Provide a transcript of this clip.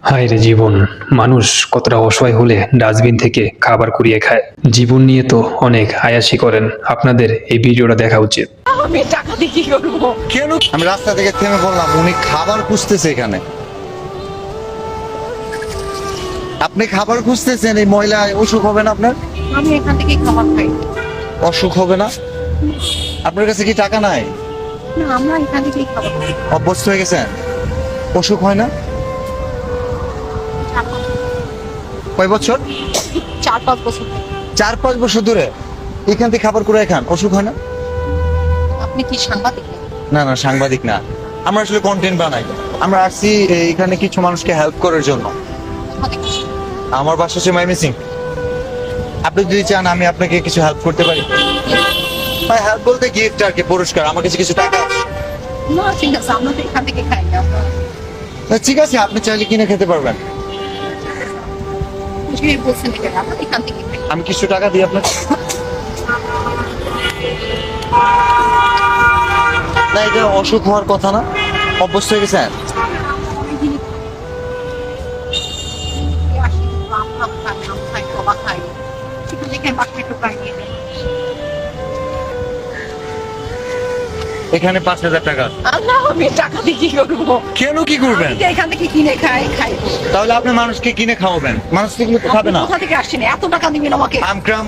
হায় রে জীবন, মানুষ কতটা অসহায় হলে ডাস্টবিন থেকে খাবার কুড়িয়ে খায়। জীবন নিয়ে তো অনেক আয়াসি করেন, আপনাদের এই ভিডিওটা দেখা উচিত। আমি টাকা দিয়ে কি করবো? কেন? আমি রাস্তা থেকে থেমে বললাম উনি খাবার খুঁজতেছে এখানে। আপনি খাবার খুঁজতেছেন, এই মহিলা অসুখ হবে না আপনার? আমি এখান থেকে খাবার খাই। অসুখ হবে না? আপনার কাছে কি টাকা নাই? না, আমরা এখান থেকেই খাবার খাই। অভ্যস্ত হয়ে গেছেন? অসুখ হয় না? কয় বছর? 4-5 বছর থেকে। 4-5 বছর ধরে এখান থেকে খাবার করে খান, অসুখ হয় না? আপনি কি সাংবাদিক? না না, সাংবাদিক না, আমরা আসলে কন্টেন্ট বানাই। আমরা আসছি এখানে কিছু মানুষকে হেল্প করার জন্য। আমার বাসা হচ্ছে ময়মনসিংহ। আপনি যদি চান আমি আপনাকে কিছু হেল্প করতে পারি। ভাই হেল্প বলতে গিফট আর কি, পুরস্কার। আমার কাছে কিছু টাকা আছে। না, ঠিক আছে, আমরা তো এখান থেকে খাই না। ঠিক আছে, আপনি চাইলে কিনে খেতে পারবেন। বুঝিয়ে বলছেন কেন? আমরা এখান থেকে খাই। আমি কিছু টাকা দিই আপনাকে। না, এটা অসুখ হওয়ার কথা না। অভ্যস্ত হয়ে গেছেন? এখানে 5,000 টাকা। আল্লাহ, আমি টাকা দিয়ে কি করবো? কেন কি করবেন? আমি তো এখান থেকে কিনে খাই। তাহলে আপনি মানুষকে কিনে খাওয়াবেন, মানুষ এগুলো তো খাবে না। কোথা থেকে আসছেন? এত টাকা দিবেন আমাকে? আমক্রাম